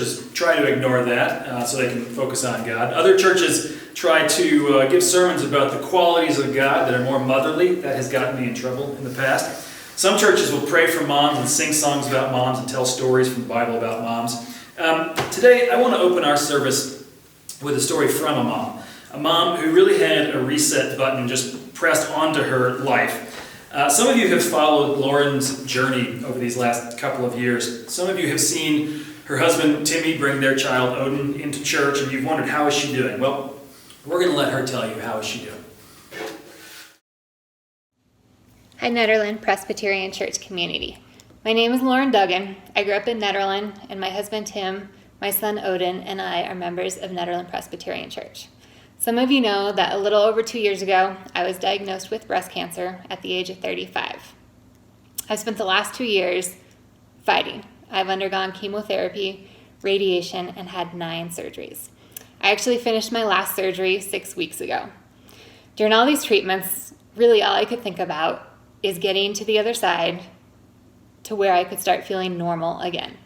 churches try to ignore that so they can focus on God. Other churches try to give sermons about the qualities of God that are more motherly. That has gotten me in trouble in the past. Some churches will pray for moms and sing songs about moms and tell stories from the Bible about moms. Today, I want to open our service with a story from a mom who really had a reset button just pressed onto her life. Some of you have followed Lauren's journey over these last couple of years. Some of you have seen her husband, Timmy, bring their child, Odin, into church, and you've wondered, how is she doing? Well, we're going to let her tell you how is she doing. Hi, Nederland Presbyterian Church community. My name is Lauren Duggan. I grew up in Nederland, and my husband Tim, my son Odin, and I are members of Nederland Presbyterian Church. Some of you know that a little over 2 years ago, I was diagnosed with breast cancer at the age of 35. I've spent the last 2 years fighting. I've undergone chemotherapy, radiation, and had 9 surgeries. I actually finished my last surgery 6 weeks ago. During all these treatments, really all I could think about is getting to the other side to where I could start feeling normal again.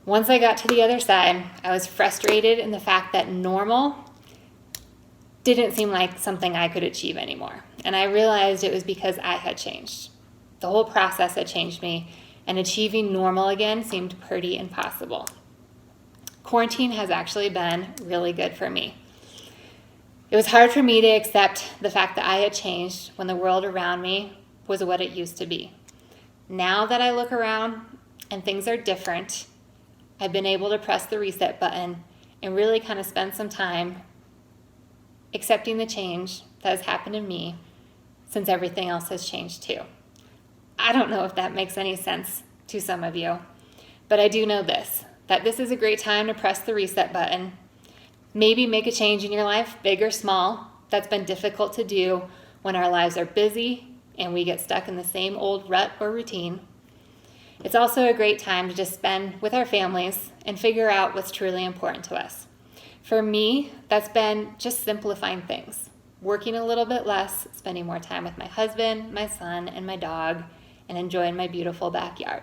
Once I got to the other side, I was frustrated in the fact that normal didn't seem like something I could achieve anymore. And I realized it was because I had changed. The whole process had changed me, and achieving normal again seemed pretty impossible. Quarantine has actually been really good for me. It was hard for me to accept the fact that I had changed when the world around me was what it used to be. Now that I look around and things are different, I've been able to press the reset button and really kind of spend some time accepting the change that has happened in me since everything else has changed too. I don't know if that makes any sense to some of you, but I do know this, that this is a great time to press the reset button, maybe make a change in your life, big or small, that's been difficult to do when our lives are busy and we get stuck in the same old rut or routine. It's also a great time to just spend with our families and figure out what's truly important to us. For me, that's been just simplifying things, working a little bit less, spending more time with my husband, my son, and my dog, and enjoying my beautiful backyard.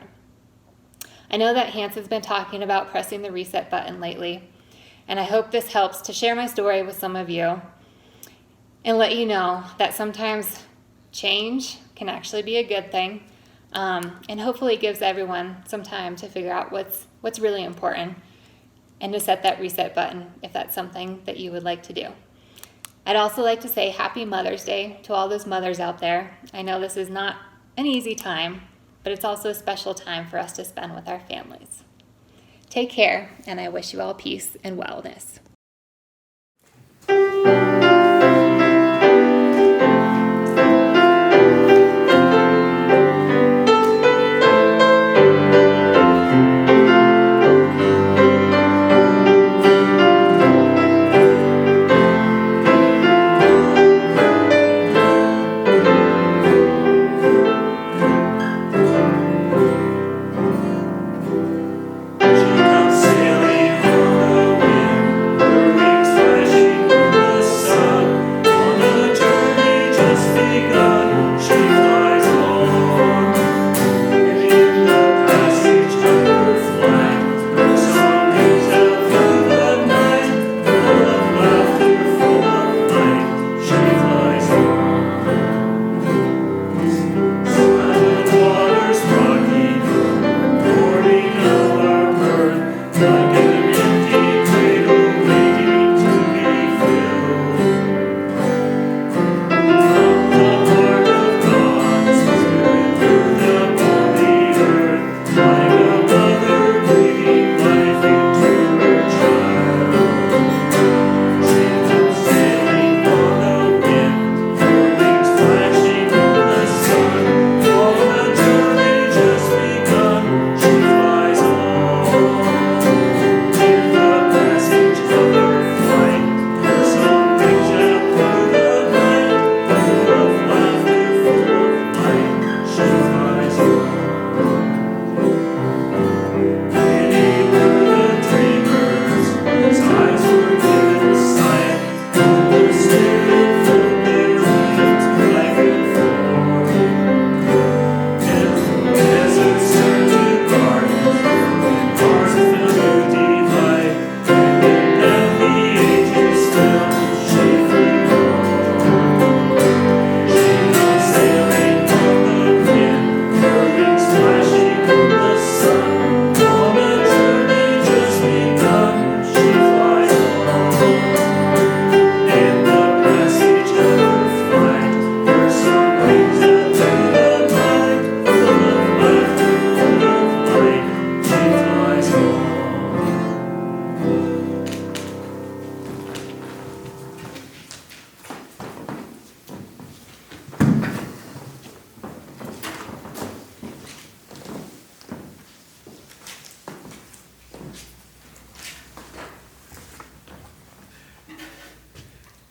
I know that Hanson's been talking about pressing the reset button lately, and I hope this helps to share my story with some of you and let you know that sometimes change can actually be a good thing, and hopefully it gives everyone some time to figure out what's really important and to set that reset button if that's something that you would like to do. I'd also like to say Happy Mother's Day to all those mothers out there. I know this is not an easy time, but it's also a special time for us to spend with our families. Take care, and I wish you all peace and wellness. She comes sailing on the wind.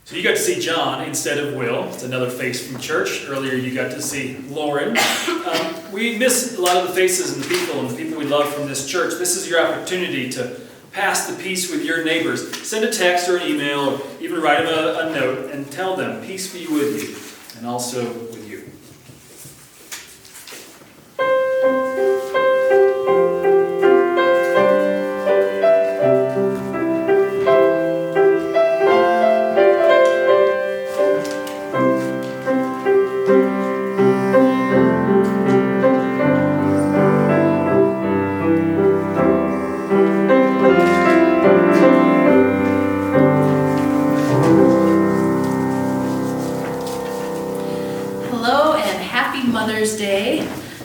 So you got to see John instead of Will. It's another face from church. Earlier you got to see Lauren. We miss a lot of the faces and the people we love from this church. This is your opportunity to pass the peace with your neighbors. Send a text or an email, or even write them a note and tell them, peace be with you, and also with you.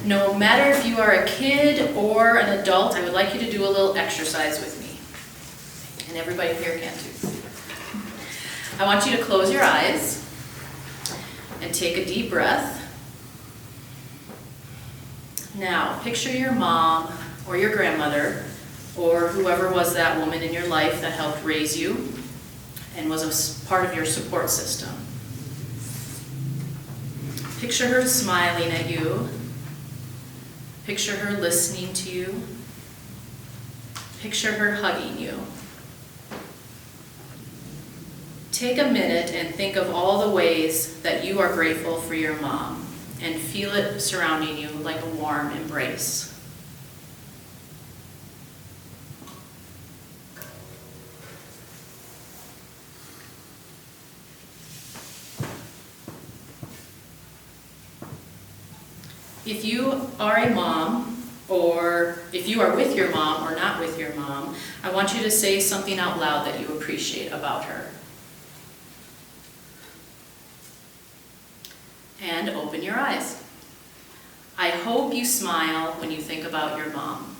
No matter if you are a kid or an adult, I would like you to do a little exercise with me. And everybody here can too. I want you to close your eyes and take a deep breath. Now, picture your mom or your grandmother or whoever was that woman in your life that helped raise you and was a part of your support system. Picture her smiling at you. Picture her listening to you. Picture her hugging you. Take a minute and think of all the ways that you are grateful for your mom and feel it surrounding you like a warm embrace. If you are a mom, or if you are with your mom or not with your mom, I want you to say something out loud that you appreciate about her. And open your eyes. I hope you smile when you think about your mom.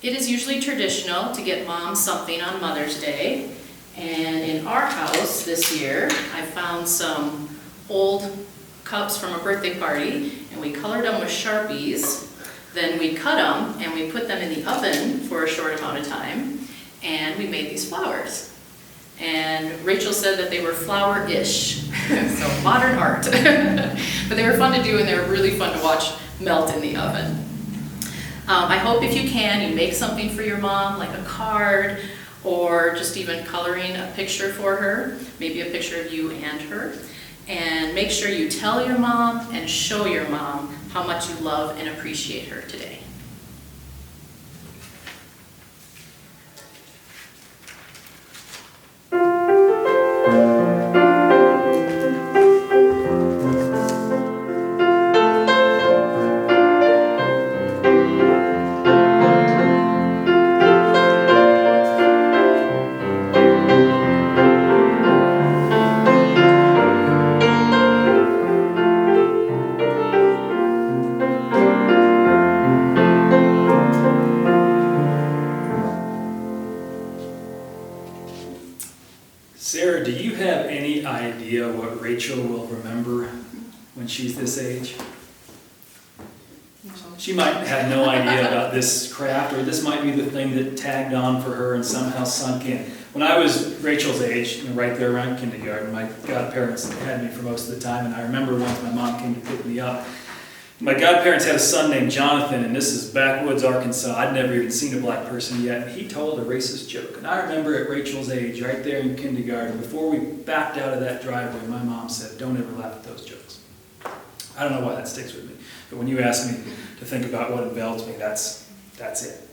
It is usually traditional to get mom something on Mother's Day, and in our house this year, I found some old cups from a birthday party, and we colored them with Sharpies. Then we cut them and we put them in the oven for a short amount of time, and we made these flowers. And Rachel said that they were flower-ish, so modern art. But they were fun to do, and they were really fun to watch melt in the oven. I hope if you can, you make something for your mom, like a card, or just even coloring a picture for her, maybe a picture of you and her. And make sure you tell your mom and show your mom how much you love and appreciate her today. Sarah, do you have any idea what Rachel will remember when she's this age? She might have no idea about this craft, or this might be the thing that tagged on for her and somehow sunk in. When I was Rachel's age, right there around kindergarten, my godparents had me for most of the time, and I remember once my mom came to pick me up. My godparents had a son named Jonathan, and this is backwoods Arkansas. I'd never even seen a black person yet, and he told a racist joke. And I remember at Rachel's age, right there in kindergarten, before we backed out of that driveway, my mom said, "Don't ever laugh at those jokes." I don't know why that sticks with me, but when you ask me to think about what envelops me, that's it.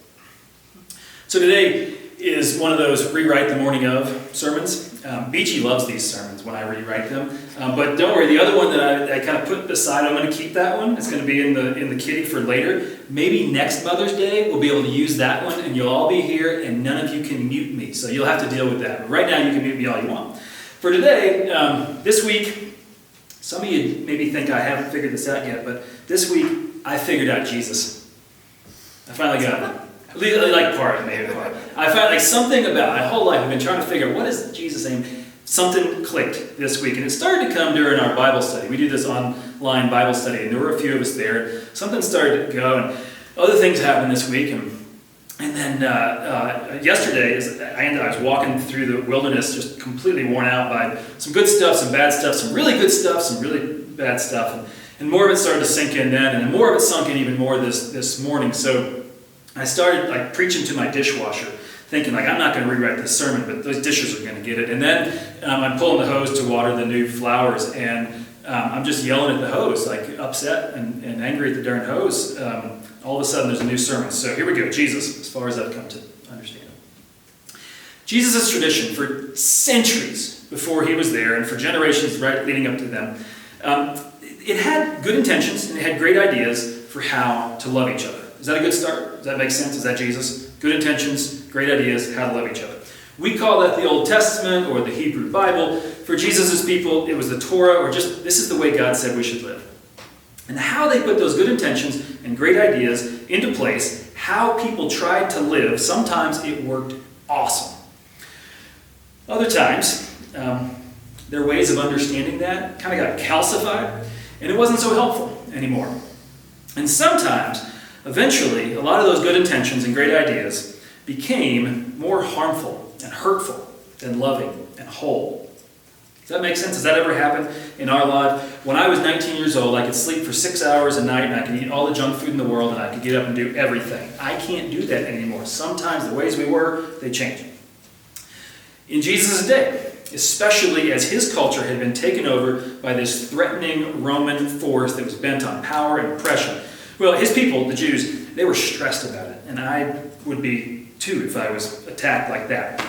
So today is one of those rewrite the morning of sermons. Beachy loves these sermons when I rewrite them, but don't worry, the other one that I kind of put beside, I'm going to keep that one. It's going to be in the kitty for later. Maybe next Mother's Day we'll be able to use that one, and you'll all be here, and none of you can mute me, so you'll have to deal with that. But right now you can mute me all you want. For today, this week, some of you maybe think I haven't figured this out yet, but this week I figured out Jesus. I finally got it. Like part, maybe part. I found like something about my whole life. I've been trying to figure out what is Jesus' name. Something clicked this week, and it started to come during our Bible study. We do this online Bible study, and there were a few of us there. Something started to go, and other things happened this week. And And then yesterday, I was walking through the wilderness, just completely worn out by some good stuff, some bad stuff, some really good stuff, some really bad stuff. And more of it started to sink in then, and then more of it sunk in even more this morning. So I started preaching to my dishwasher, thinking I'm not going to rewrite this sermon, but those dishes are going to get it. And then I'm pulling the hose to water the new flowers, and I'm just yelling at the hose, upset and angry at the darn hose. All of a sudden, there's a new sermon. So here we go. Jesus, as far as I've come to understand him. Jesus' tradition for centuries before he was there, and for generations leading up to them, it had good intentions and it had great ideas for how to love each other. Is that a good start? Does that make sense? Is that Jesus? Good intentions, great ideas, how to love each other. We call that the Old Testament or the Hebrew Bible. For Jesus' people, it was the Torah, or just this is the way God said we should live. And how they put those good intentions and great ideas into place, how people tried to live, sometimes it worked awesome. Other times, their ways of understanding that kind of got calcified, and it wasn't so helpful anymore. And sometimes, eventually, a lot of those good intentions and great ideas became more harmful and hurtful than loving and whole. Does that make sense? Has that ever happened in our life? When I was 19 years old, I could sleep for 6 hours a night, and I could eat all the junk food in the world, and I could get up and do everything. I can't do that anymore. Sometimes the ways we were, they change. In Jesus' day, especially as his culture had been taken over by this threatening Roman force that was bent on power and oppression, well, his people, the Jews, they were stressed about it, and I would be too if I was attacked like that.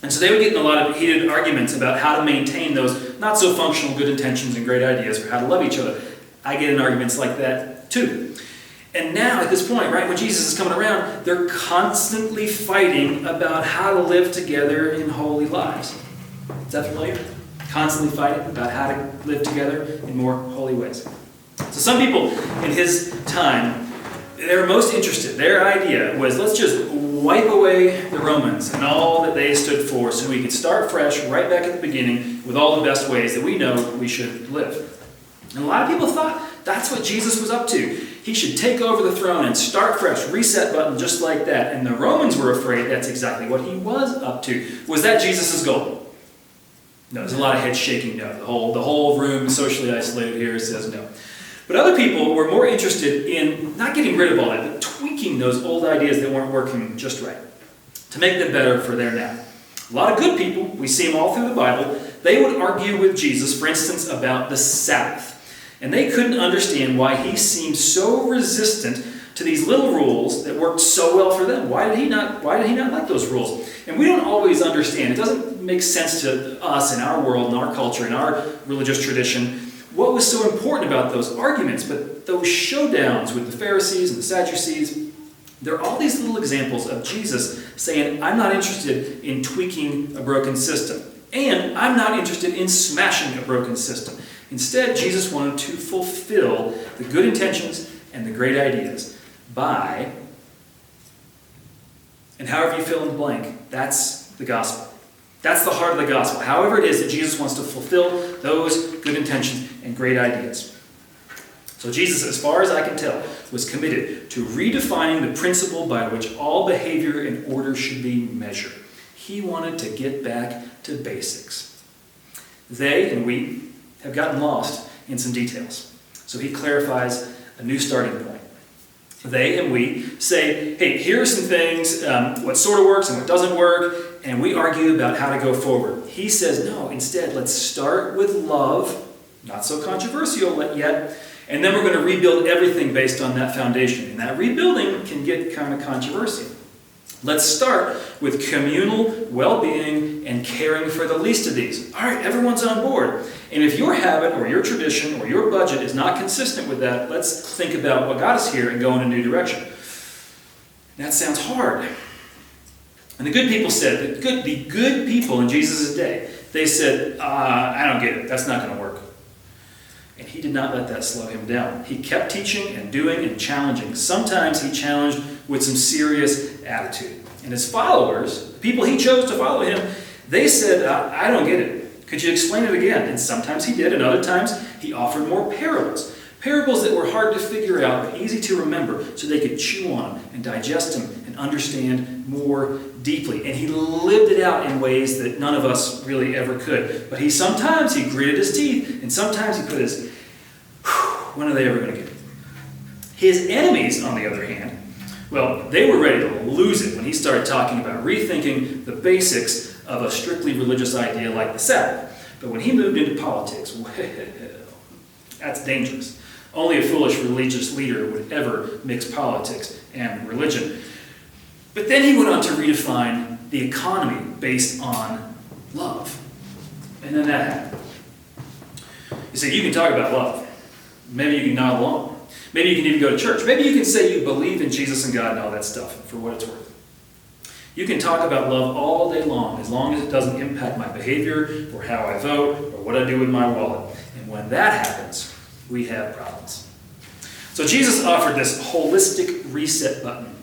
And so they would get in a lot of heated arguments about how to maintain those not so functional good intentions and great ideas for how to love each other. I get in arguments like that too. And now at this point, right, when Jesus is coming around, they're constantly fighting about how to live together in holy lives. Is that familiar? Constantly fighting about how to live together in more holy ways. So some people in his time, they were most interested. Their idea was, let's just wipe away the Romans and all that they stood for so we could start fresh right back at the beginning with all the best ways that we know we should live. And a lot of people thought that's what Jesus was up to. He should take over the throne and start fresh, reset button just like that. And the Romans were afraid that's exactly what he was up to. Was that Jesus' goal? No, there's a lot of head shaking no. The whole room socially isolated here says no. But other people were more interested in not getting rid of all that, but tweaking those old ideas that weren't working just right to make them better for their now. A lot of good people, we see them all through the Bible, they would argue with Jesus, for instance, about the Sabbath. And they couldn't understand why he seemed so resistant to these little rules that worked so well for them. Why did he not like those rules? And we don't always understand. It doesn't make sense to us in our world, in our culture, in our religious tradition, what was so important about those arguments. But those showdowns with the Pharisees and the Sadducees, they're all these little examples of Jesus saying, I'm not interested in tweaking a broken system. And I'm not interested in smashing a broken system. Instead, Jesus wanted to fulfill the good intentions and the great ideas by, and however you fill in the blank, that's the gospel. That's the heart of the gospel. However it is that Jesus wants to fulfill those good intentions and great ideas. So Jesus, as far as I can tell, was committed to redefining the principle by which all behavior and order should be measured. He wanted to get back to basics. They and we have gotten lost in some details. So he clarifies a new starting point. They and we say, hey, here are some things, what sort of works and what doesn't work, and we argue about how to go forward. He says, no, instead, let's start with love, not so controversial yet, and then we're going to rebuild everything based on that foundation. And that rebuilding can get kind of controversial. Let's start with communal well-being and caring for the least of these. All right, everyone's on board. And if your habit or your tradition or your budget is not consistent with that, let's think about what got us here and go in a new direction. That sounds hard. And the good people said, the good people in Jesus' day, they said, I don't get it. That's not going to work. And he did not let that slow him down. He kept teaching and doing and challenging. Sometimes he challenged with some serious attitude. And his followers, the people he chose to follow him, they said, I don't get it. Could you explain it again? And sometimes he did, and other times he offered more parables. Parables that were hard to figure out but easy to remember so they could chew on them and digest them and understand more deeply. And he lived it out in ways that none of us really ever could. But sometimes he gritted his teeth, and sometimes he put his, when are they ever going to get it? His enemies, on the other hand, well, they were ready to lose it when he started talking about rethinking the basics of a strictly religious idea like the Sabbath. But when he moved into politics, well, that's dangerous. Only a foolish religious leader would ever mix politics and religion. But then he went on to redefine the economy based on love. And then that happened. You see, you can talk about love. Maybe you can nod along. Maybe you can even go to church. Maybe you can say you believe in Jesus and God and all that stuff, for what it's worth. You can talk about love all day long as it doesn't impact my behavior or how I vote or what I do with my wallet. And when that happens, we have problems. So Jesus offered this holistic reset button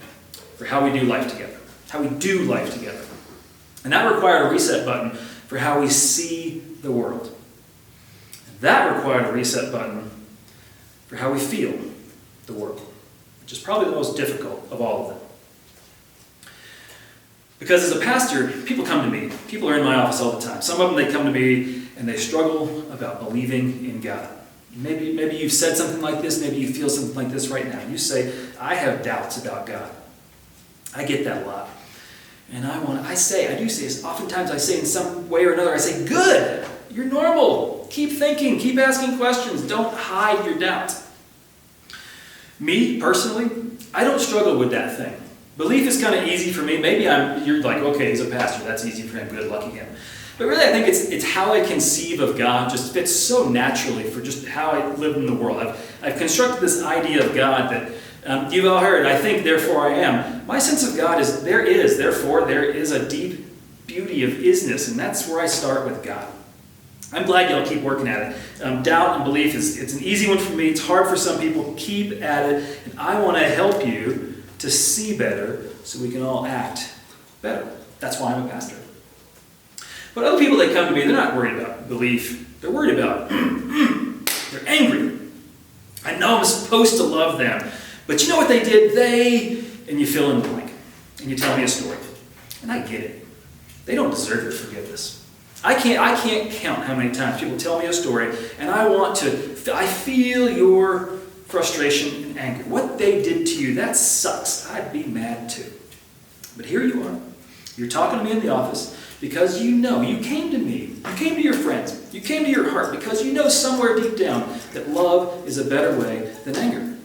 for how we do life together. How we do life together. And that required a reset button for how we see the world. And that required a reset button for how we feel the world, which is probably the most difficult of all of them. Because as a pastor, people come to me. People are in my office all the time. Some of them, they come to me and they struggle about believing in God. Maybe you've said something like this. Maybe you feel something like this right now. You say, I have doubts about God. I get that a lot. And I do say this. Oftentimes I say in some way or another, I say, good. You're normal. Keep thinking. Keep asking questions. Don't hide your doubts. Me, personally, I don't struggle with that thing. Belief is kind of easy for me. Maybe you're like, okay, he's a pastor. That's easy for him. Good, lucky him. But really, I think it's how I conceive of God just fits so naturally for just how I live in the world. I've constructed this idea of God that you've all heard, I think, therefore I am. My sense of God is, therefore there is a deep beauty of isness, and that's where I start with God. I'm glad y'all keep working at it. Doubt and belief, it's an easy one for me. It's hard for some people. Keep at it, and I want to help you to see better so we can all act better. That's why I'm a pastor. But other people that come to me, they're not worried about belief. They're worried about, they're angry. I know I'm supposed to love them. But you know what they did? And you fill in the blank. And you tell me a story. And I get it. They don't deserve your forgiveness. I can't count how many times people tell me a story, and I feel your frustration and anger. What they did to you, that sucks. I'd be mad too. But here you are. You're talking to me in the office because you know, you came to me, you came to your friends, you came to your heart because you know somewhere deep down that love is a better way than anger.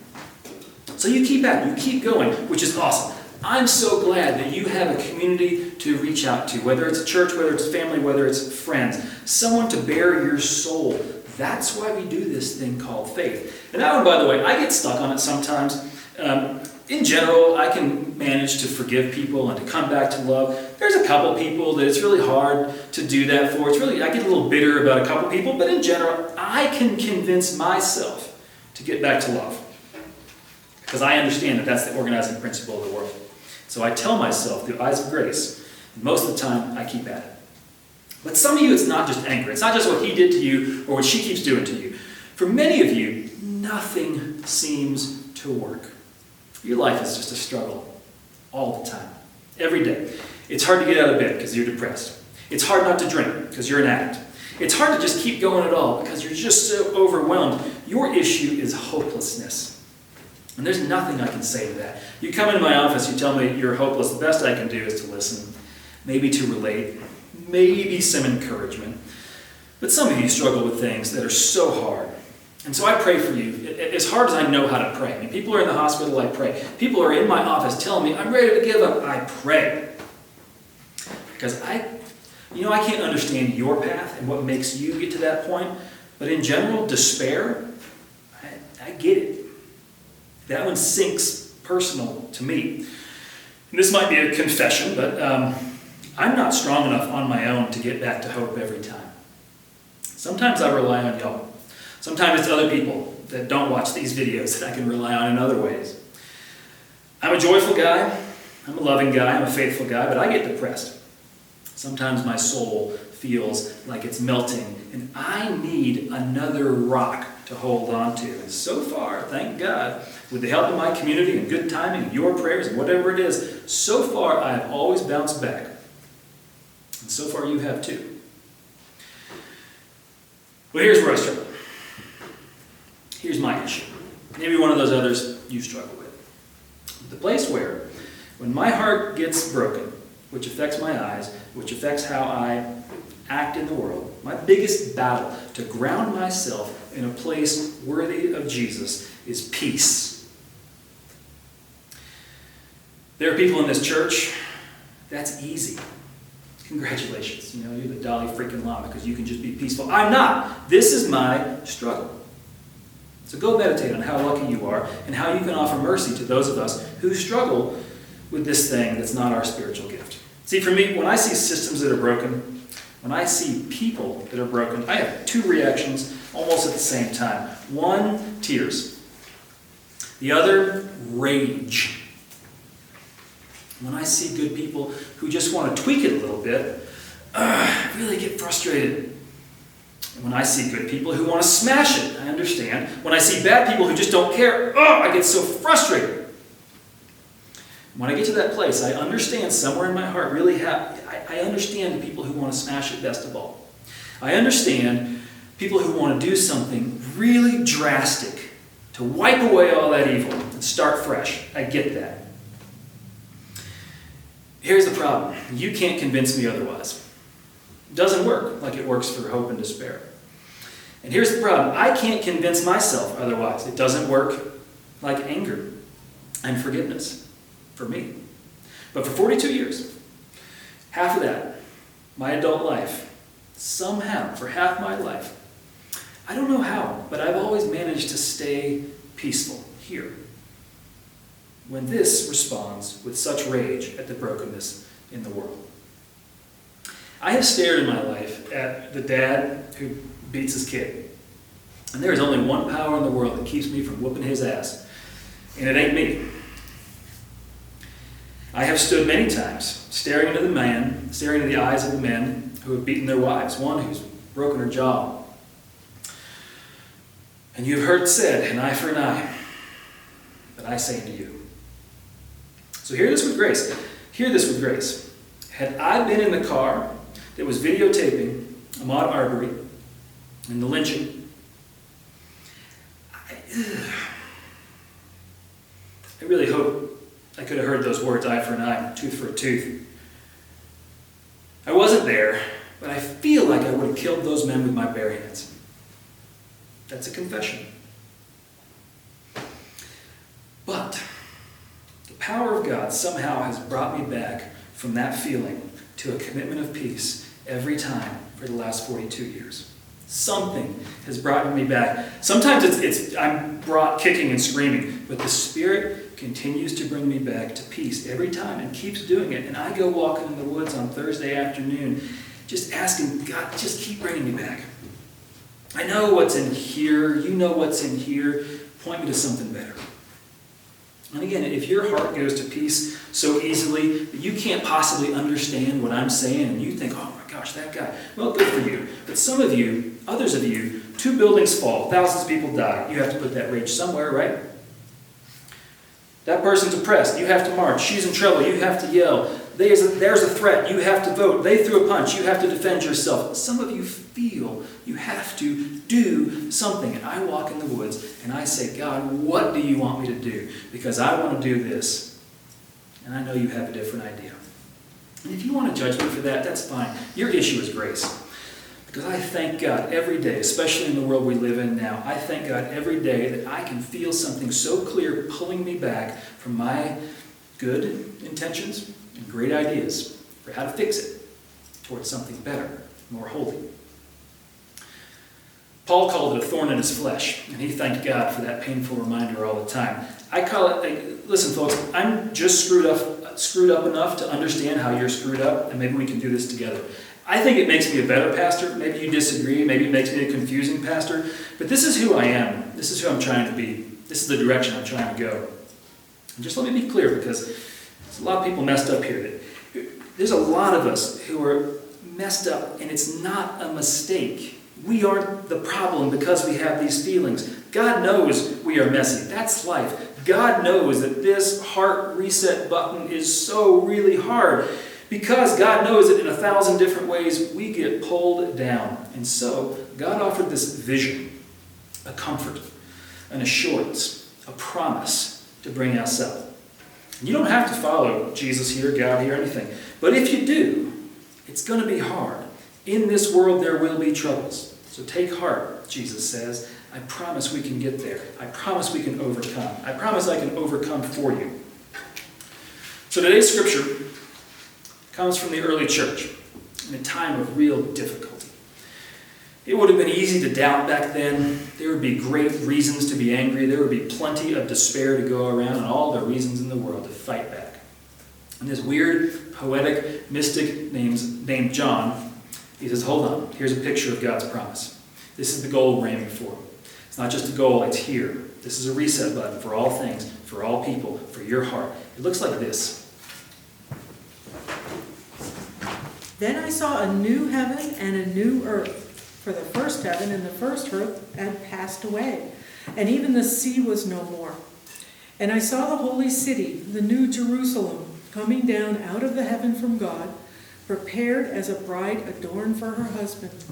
So you keep at it, you keep going, which is awesome. I'm so glad that you have a community to reach out to, whether it's a church, whether it's family, whether it's friends, someone to bear your soul. That's why we do this thing called faith. And that one, by the way, I get stuck on it sometimes. In general, I can manage to forgive people and to come back to love. There's a couple people that it's really hard to do that for. I get a little bitter about a couple people, but in general, I can convince myself to get back to love. Because I understand that that's the organizing principle of the world. So I tell myself through eyes of grace, and most of the time I keep at it. But some of you, it's not just anger. It's not just what he did to you or what she keeps doing to you. For many of you, nothing seems to work. Your life is just a struggle all the time, every day. It's hard to get out of bed because you're depressed. It's hard not to drink because you're an addict. It's hard to just keep going at all because you're just so overwhelmed. Your issue is hopelessness. And there's nothing I can say to that. You come into my office, you tell me you're hopeless. The best I can do is to listen, maybe to relate, maybe some encouragement. But some of you struggle with things that are so hard. And so I pray for you, as hard as I know how to pray. I mean, people are in the hospital, I pray. People are in my office telling me, I'm ready to give up, I pray. Because I can't understand your path and what makes you get to that point. But in general, despair, I get it. That one sinks personal to me. And this might be a confession, but I'm not strong enough on my own to get back to hope every time. Sometimes I rely on y'all. Sometimes it's other people that don't watch these videos that I can rely on in other ways. I'm a joyful guy. I'm a loving guy. I'm a faithful guy, but I get depressed. Sometimes my soul feels like it's melting, and I need another rock to hold on to. And so far, thank God, with the help of my community and good timing and your prayers and whatever it is, so far I have always bounced back. And so far you have too. But here's where I struggle. Here's my issue. Maybe one of those others you struggle with. The place where, when my heart gets broken, which affects my eyes, which affects how I act in the world, my biggest battle to ground myself in a place worthy of Jesus is peace. There are people in this church, that's easy. Congratulations. You know, you're the Dalai freaking Lama because you can just be peaceful. I'm not. This is my struggle. So go meditate on how lucky you are and how you can offer mercy to those of us who struggle with this thing that's not our spiritual gift. See, for me, when I see systems that are broken, when I see people that are broken, I have two reactions almost at the same time. One, tears. The other, rage. When I see good people who just want to tweak it a little bit, I really get frustrated. And when I see good people who want to smash it, I understand. When I see bad people who just don't care, I get so frustrated. When I get to that place, I understand somewhere in my heart, I understand the people who want to smash it best of all. I understand people who want to do something really drastic to wipe away all that evil and start fresh. I get that. Here's the problem. You can't convince me otherwise. It doesn't work like it works for hope and despair. And here's the problem. I can't convince myself otherwise. It doesn't work like anger and forgiveness for me. But for 42 years, half of that, my adult life, somehow, for half my life, I don't know how, but I've always managed to stay peaceful here. When this responds with such rage at the brokenness in the world. I have stared in my life at the dad who beats his kid. And there is only one power in the world that keeps me from whooping his ass. And it ain't me. I have stood many times staring into the eyes of the men who have beaten their wives, one who's broken her jaw. And you have heard said, an eye for an eye. But I say to you. So hear this with grace. Hear this with grace. Had I been in the car that was videotaping Ahmaud Arbery and the lynching, I really hope I could have heard those words, eye for an eye, tooth for a tooth. I wasn't there, but I feel like I would have killed those men with my bare hands. That's a confession. But the power of God somehow has brought me back from that feeling to a commitment of peace every time for the last 42 years. Something has brought me back. Sometimes I'm brought kicking and screaming, but the Spirit continues to bring me back to peace every time and keeps doing it. And I go walking in the woods on Thursday afternoon just asking God, just keep bringing me back. I know what's in here. You know what's in here. Point me to something better. And again, if your heart goes to peace so easily that you can't possibly understand what I'm saying and you think, oh my gosh, that guy, well, good for you. But some of you, others of you, 2 buildings fall, thousands of people die. You have to put that rage somewhere, right? That person's oppressed. You have to march. She's in trouble. You have to yell. There's a threat. You have to vote. They threw a punch. You have to defend yourself. Some of you feel you have to do something. And I walk in the woods and I say, God, what do you want me to do? Because I want to do this. And I know you have a different idea. And if you want to judge me for that, that's fine. Your issue is grace. Because I thank God every day, especially in the world we live in now, I thank God every day that I can feel something so clear pulling me back from my good intentions and great ideas for how to fix it towards something better, more holy. Paul called it a thorn in his flesh, and he thanked God for that painful reminder all the time. I call it, listen folks, I'm just screwed up enough to understand how you're screwed up, and maybe we can do this together. I think it makes me a better pastor. Maybe you disagree. Maybe it makes me a confusing pastor. But this is who I am. This is who I'm trying to be. This is the direction I'm trying to go. And just let me be clear, because there's a lot of people messed up here. There's a lot of us who are messed up, and it's not a mistake. we aren't the problem because we have these feelings. God knows we are messy. That's life. God knows that this heart reset button is so really hard because God knows that in 1,000 different ways we get pulled down. And so God offered this vision, a comfort, an assurance, a promise to bring us up. You don't have to follow Jesus here, God here, anything. But if you do, it's going to be hard. In this world there will be troubles. So take heart, Jesus says. I promise we can get there. I promise we can overcome. I promise I can overcome for you. So today's scripture comes from the early church in a time of real difficulty. It would have been easy to doubt back then. There would be great reasons to be angry. There would be plenty of despair to go around and all the reasons in the world to fight back. And this weird, poetic mystic named John, he says, hold on, here's a picture of God's promise. This is the goal we're aiming for. It's not just a goal, it's here. This is a reset button for all things, for all people, for your heart. It looks like this. Then I saw a new heaven and a new earth. For the first heaven and the first earth had passed away, and even the sea was no more. And I saw the holy city, the new Jerusalem, coming down out of the heaven from God, prepared as a bride adorned for her husband.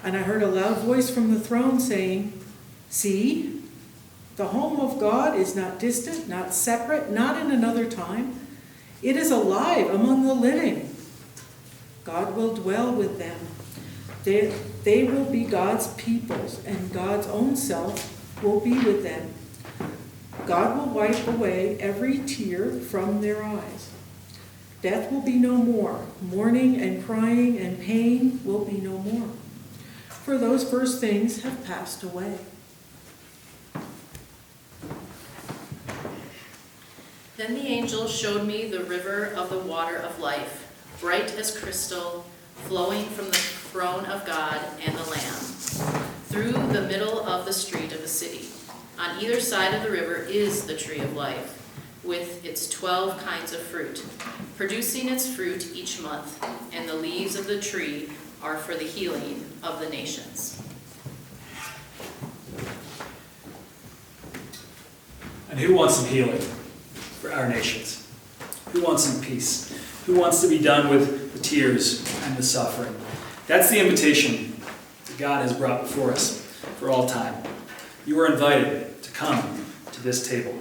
And I heard a loud voice from the throne saying, see, the home of God is not distant, not separate, not in another time. It is alive among the living. God will dwell with them. They will be God's peoples, and God's own self will be with them. God will wipe away every tear from their eyes. Death will be no more. Mourning and crying and pain will be no more. For those first things have passed away. Then the angel showed me the river of the water of life, bright as crystal, flowing from the throne of God and the Lamb, through the middle of the street of the city. On either side of the river is the tree of life, with its 12 kinds of fruit, producing its fruit each month, and the leaves of the tree are for the healing of the nations. And who wants some healing for our nations? Who wants some peace? Who wants to be done with the tears and the suffering? That's the invitation that God has brought before us for all time. You are invited to come to this table.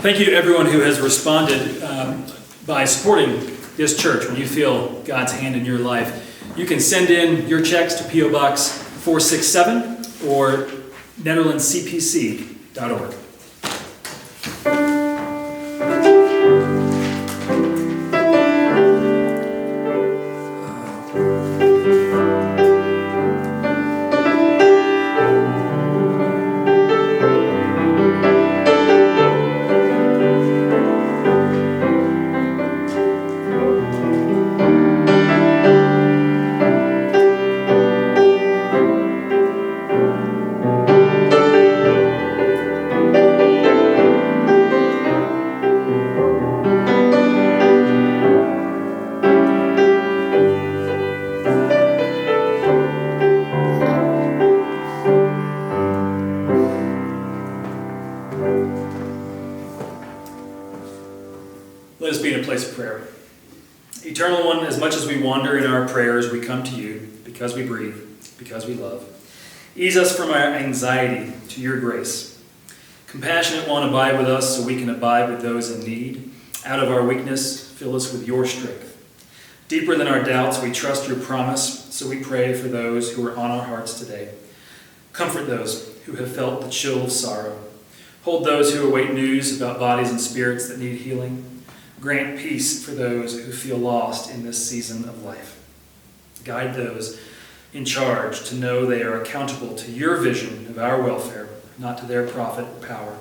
Thank you to everyone who has responded by supporting this church when you feel God's hand in your life. You can send in your checks to P.O. Box 467 or NetherlandsCPC.org. Let us be in a place of prayer. Eternal One, as much as we wander in our prayers, we come to you because we breathe, because we love. Ease us from our anxiety to your grace. Compassionate One, abide with us so we can abide with those in need. Out of our weakness, fill us with your strength. Deeper than our doubts, we trust your promise, so we pray for those who are on our hearts today. Comfort those who have felt the chill of sorrow. Hold those who await news about bodies and spirits that need healing. Grant peace for those who feel lost in this season of life. Guide those in charge to know they are accountable to your vision of our welfare, not to their profit or power.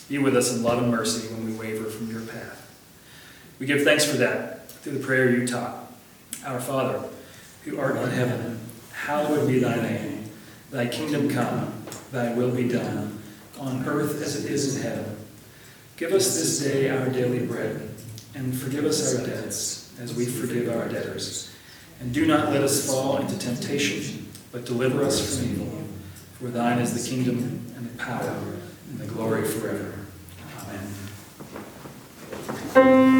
Be with us in love and mercy when we waver from your path. We give thanks for that through the prayer you taught. Our Father, who art in heaven, hallowed be thy name. Thy kingdom come, thy will be done, on earth as it is in heaven. Give us this day our daily bread, and forgive us our debts as we forgive our debtors. And do not let us fall into temptation, but deliver us from evil. For thine is the kingdom and the power and the glory forever. Amen. Amen.